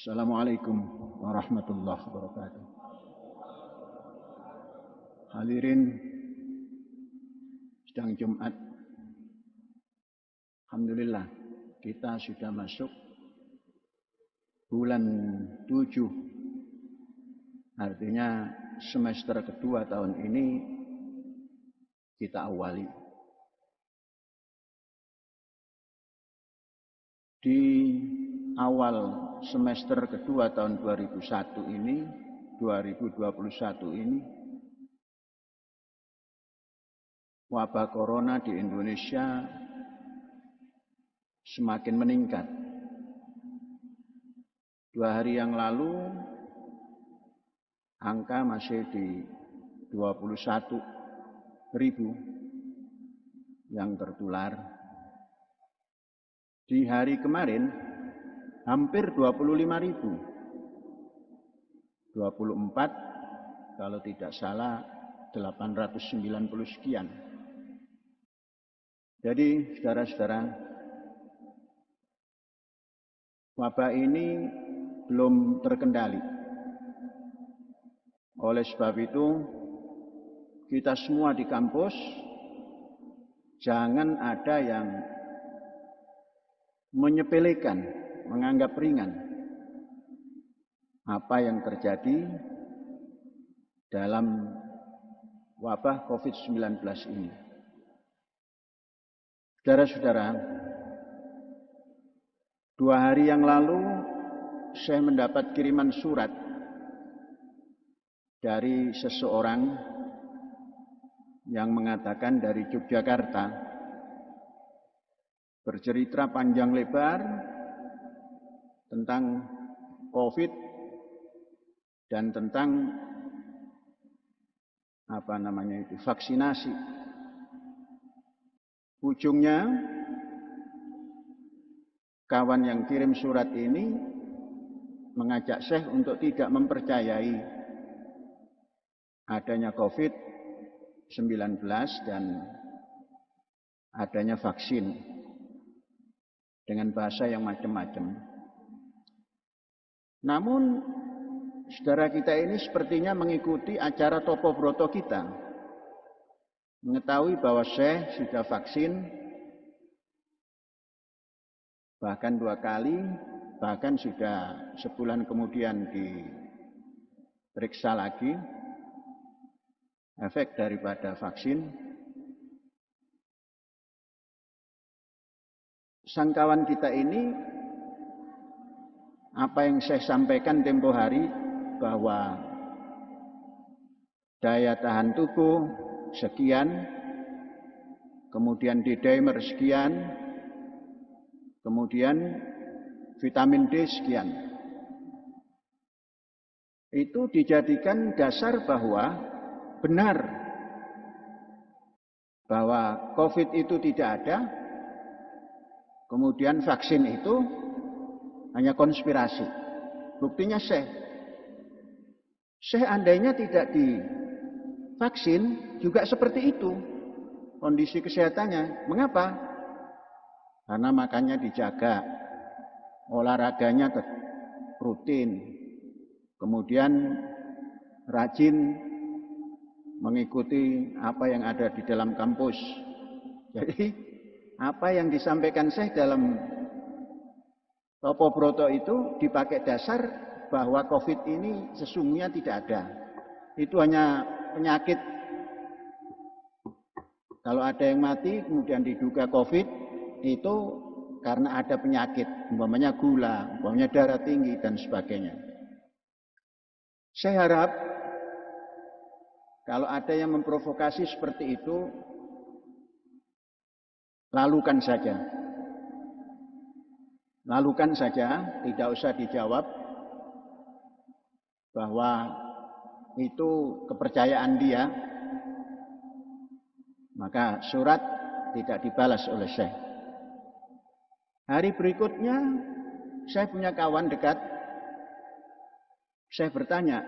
Assalamualaikum warahmatullahi wabarakatuh. Hadirin sidang Jumat. Alhamdulillah kita sudah masuk bulan 7. Artinya semester kedua tahun ini kita awali. Di awal semester kedua tahun 2021 ini wabah corona di Indonesia semakin meningkat. 2 hari yang lalu angka masih di 21.000 yang tertular. Di hari kemarin hampir 25.000. 24 kalau tidak salah 890 sekian. Jadi saudara-saudara, wabah ini belum terkendali. Oleh sebab itu, kita semua di kampus jangan ada yang menyepelekan, menganggap ringan apa yang terjadi dalam wabah COVID-19 ini. Saudara-saudara, 2 hari yang lalu saya mendapat kiriman surat dari seseorang yang mengatakan dari Yogyakarta, bercerita panjang lebar tentang COVID dan tentang vaksinasi. Ujungnya kawan yang kirim surat ini mengajak Syekh untuk tidak mempercayai adanya COVID-19 dan adanya vaksin dengan bahasa yang macam-macam. Namun saudara kita ini sepertinya mengikuti acara Topo Broto kita, mengetahui bahwa Syekh sudah vaksin bahkan 2 kali, bahkan sudah sebulan kemudian diperiksa lagi efek daripada vaksin. Sang kawan kita ini, apa yang saya sampaikan tempo hari, bahwa daya tahan tubuh sekian, kemudian D-dimer sekian, kemudian vitamin D sekian. Itu dijadikan dasar bahwa benar bahwa COVID itu tidak ada, kemudian vaksin itu hanya konspirasi. Buktinya Syekh andainya tidak divaksin juga seperti itu kondisi kesehatannya. Mengapa? Karena makannya dijaga, olahraganya rutin, kemudian rajin mengikuti apa yang ada di dalam kampus. Jadi apa yang disampaikan Syekh dalam Topo Broto itu dipakai dasar bahwa COVID ini sesungguhnya tidak ada. Itu hanya penyakit. Kalau ada yang mati kemudian diduga COVID, itu karena ada penyakit, umpamanya gula, umpamanya darah tinggi dan sebagainya. Saya harap kalau ada yang memprovokasi seperti itu, lalukan saja. Lalukan saja, tidak usah dijawab bahwa itu kepercayaan dia. Maka surat tidak dibalas oleh Syekh. Hari berikutnya, saya punya kawan dekat. Saya bertanya,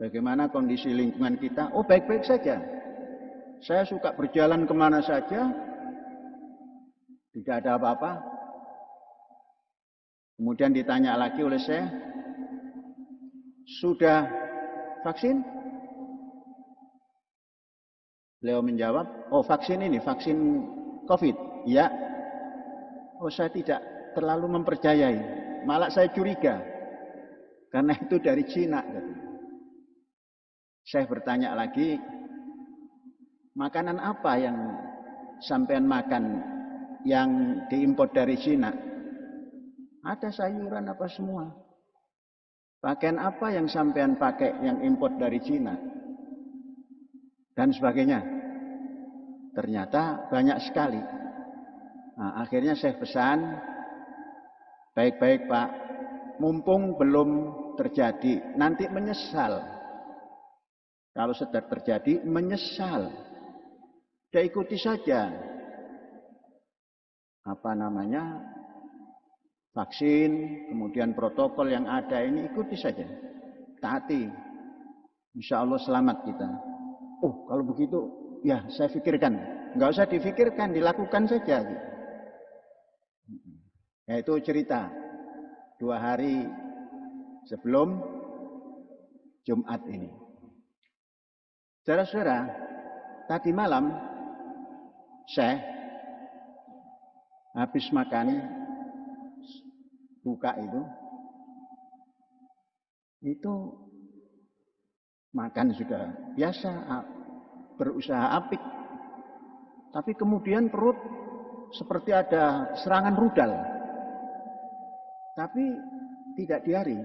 bagaimana kondisi lingkungan kita? Oh, baik-baik saja. Saya suka berjalan kemana saja, tidak ada apa-apa. Kemudian ditanya lagi oleh saya, sudah vaksin? Beliau menjawab, oh vaksin ini, vaksin COVID. Ya. Oh saya tidak terlalu mempercayai, malah saya curiga. Karena itu dari Cina. Saya bertanya lagi, makanan apa yang sampean makan yang diimpor dari Cina? Ada sayuran apa semua? Pakaian apa yang sampean pakai yang impor dari Cina? Dan sebagainya. Ternyata banyak sekali. Nah, akhirnya saya pesan, baik-baik Pak, mumpung belum terjadi, nanti menyesal. Kalau sudah terjadi, menyesal. Ya ikuti saja. Vaksin, kemudian protokol yang ada ini ikuti saja. Taati. Insya Allah selamat kita. Oh, kalau begitu, ya saya pikirkan. Nggak usah difikirkan, dilakukan saja. Ya itu cerita 2 hari sebelum Jumat ini. Saudara-saudara, tadi malam saya habis makan buka itu makan sudah biasa, berusaha apik. Tapi kemudian perut seperti ada serangan rudal. Tapi tidak diari.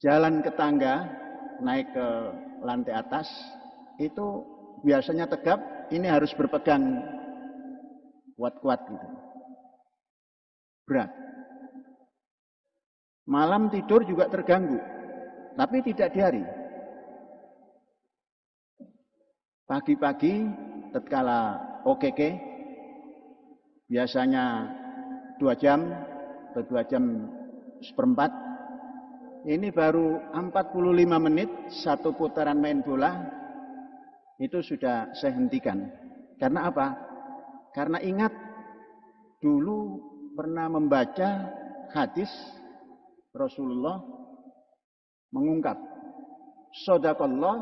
Jalan ke tangga, naik ke lantai atas, itu biasanya tegap, ini harus berpegang kuat-kuat gitu. Berat. Malam tidur juga terganggu, tapi tidak diari. Pagi-pagi, tatkala OKK, biasanya 2 jam atau 2 jam seperempat, ini baru 45 menit, 1 putaran main bola, itu sudah saya hentikan. Karena apa? Karena ingat, dulu pernah membaca hadis Rasulullah mengungkap, Shadaqallah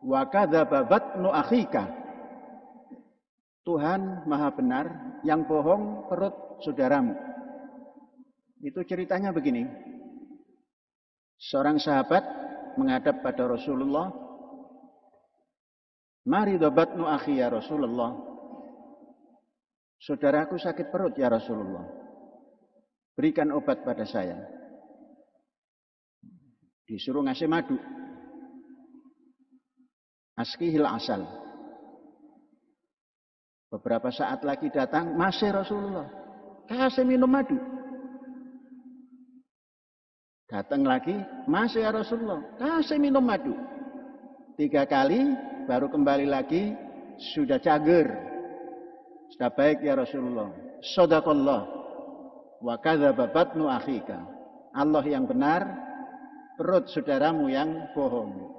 wa kadzaba batnu akhika. Tuhan maha benar, yang bohong perut saudaramu. Itu ceritanya begini. Seorang sahabat menghadap pada Rasulullah, "Mari batnu akhi ya Rasulullah." Saudaraku sakit perut ya Rasulullah. Berikan obat pada saya. Disuruh ngasih madu. Askihil asal. Beberapa saat lagi datang, masih Rasulullah. Kasih minum madu. Datang lagi, masih ya Rasulullah. Kasih minum madu. 3 kali, baru kembali lagi, sudah cager. Sudah baik ya Rasulullah. Shadaqallah. Wa kadzaba batnu akhika. Allah yang benar, perut saudaramu yang bohong.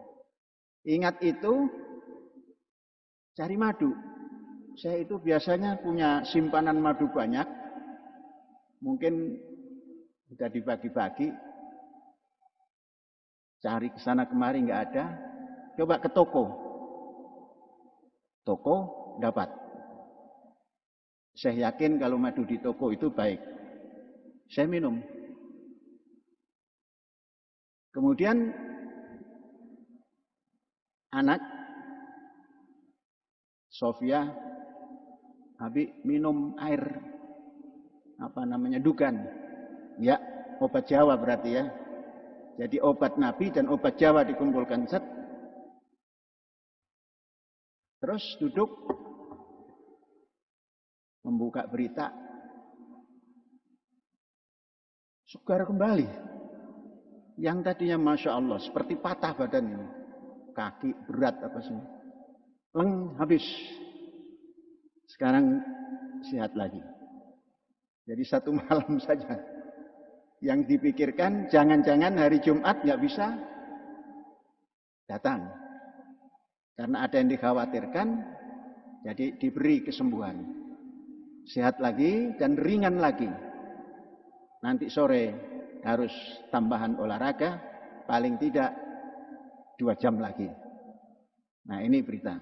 Ingat itu, cari madu. Saya itu biasanya punya simpanan madu banyak. Mungkin sudah dibagi-bagi. Cari ke sana kemari nggak ada. Coba ke toko. Toko dapat. Saya yakin kalau madu di toko itu baik. Saya minum. Kemudian anak Sofia, Abi minum air dugan. Ya, obat Jawa berarti ya. Jadi obat Nabi dan obat Jawa dikumpulkan. Set. Terus duduk membuka berita. Segar kembali. Yang tadinya Masya Allah seperti patah badan ini. Kaki berat apa sih. Leng habis. Sekarang sehat lagi. Jadi 1 malam saja. Yang dipikirkan jangan-jangan hari Jumat nggak bisa datang. Karena ada yang dikhawatirkan, jadi diberi kesembuhan. sehat lagi dan ringan lagi. Nanti sore harus tambahan olahraga, paling tidak 2 jam lagi. Nah, ini berita.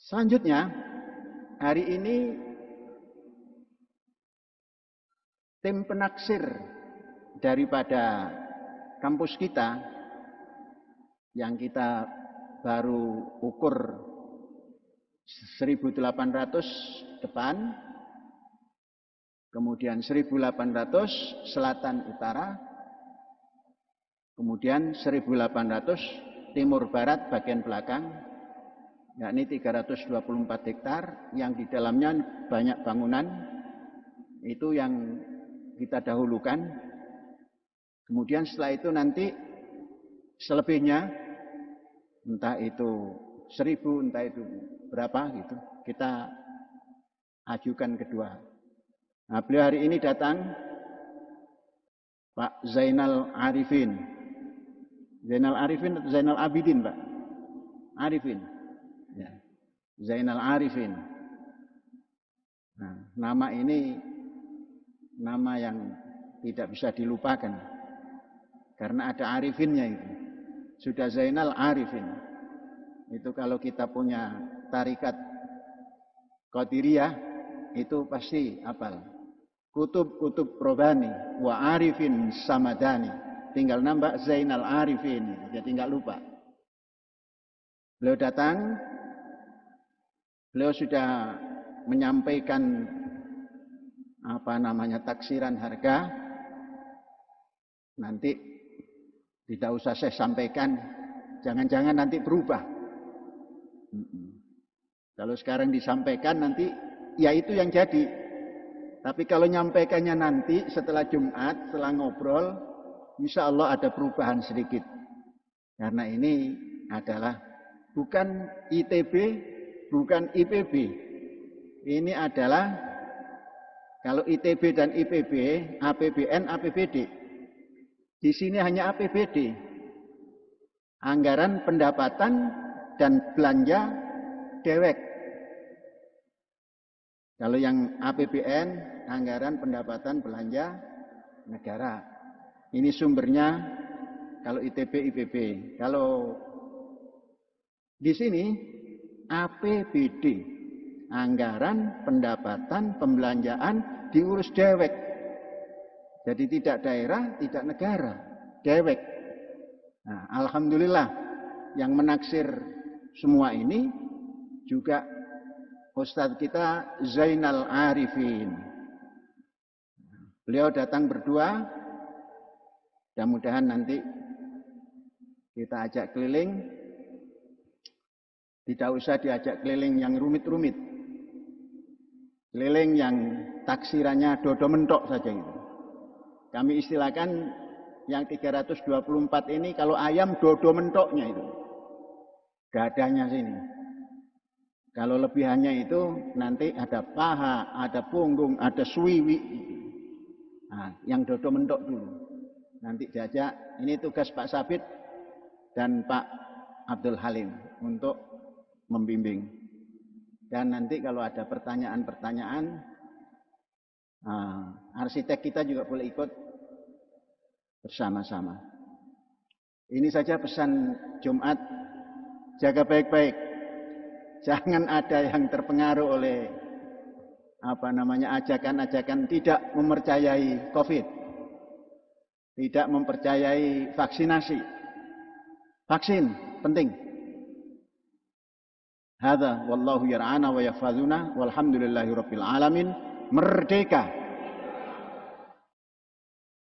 Selanjutnya, hari ini tim penaksir daripada kampus kita yang kita baru ukur 1.800 depan, kemudian 1.800 selatan utara, kemudian 1.800 timur barat bagian belakang, yakni 324 hektar yang di dalamnya banyak bangunan, itu yang kita dahulukan. Kemudian setelah itu nanti selebihnya, entah itu 1.000, entah itu berapa gitu, kita ajukan kedua. Nah, beliau hari ini datang, Pak Zainal Arifin. Zainal Arifin atau Zainal Abidin, Pak? Arifin. Ya. Zainal Arifin. Nah, nama ini nama yang tidak bisa dilupakan. Karena ada Arifinnya itu. Sudah Zainal Arifin. Itu kalau kita punya tarikat Qadiriyah, itu pasti hafal. Kutub Robani wa Arifin Samadani. Tinggal nambah Zainal Arifin, jadi nggak lupa. Beliau datang, beliau sudah menyampaikan taksiran harga. Nanti tidak usah saya sampaikan, jangan-jangan nanti berubah. Kalau sekarang disampaikan nanti, ya itu yang jadi. Tapi kalau nyampaikannya nanti setelah Jumat, setelah ngobrol, insya Allah ada perubahan sedikit. Karena ini adalah bukan ITB, bukan IPB. Ini adalah kalau ITB dan IPB, APBN, APBD. Di sini hanya APBD. Anggaran pendapatan dan belanja dewek. Kalau yang APBN, anggaran pendapatan belanja negara. Ini sumbernya kalau ITB, IPB. Kalau di sini APBD, anggaran pendapatan pembelanjaan diurus dewek. Jadi tidak daerah, tidak negara, dewek. Nah, alhamdulillah yang menaksir semua ini juga Ustadz kita Zainal Arifin. Beliau datang berdua, mudah-mudahan nanti kita ajak keliling. Tidak usah diajak keliling yang rumit-rumit. Keliling yang taksirannya dodo mentok saja itu. Kami istilahkan yang 324 ini kalau ayam dodo mentoknya itu. Dadanya sini. Kalau lebihannya itu nanti ada paha, ada punggung, ada suwiwi. Nah, yang dodo mentok dulu. Nanti diajak, ini tugas Pak Sabit dan Pak Abdul Halim untuk membimbing. Dan nanti kalau ada pertanyaan-pertanyaan, arsitek kita juga boleh ikut bersama-sama. Ini saja pesan Jumat, jaga baik-baik. Jangan ada yang terpengaruh oleh ajakan-ajakan tidak mempercayai COVID. Tidak mempercayai vaksinasi. Vaksin penting. Hadza wallahu yar'ana wa yahfazuna walhamdulillahirabbil alamin. Merdeka.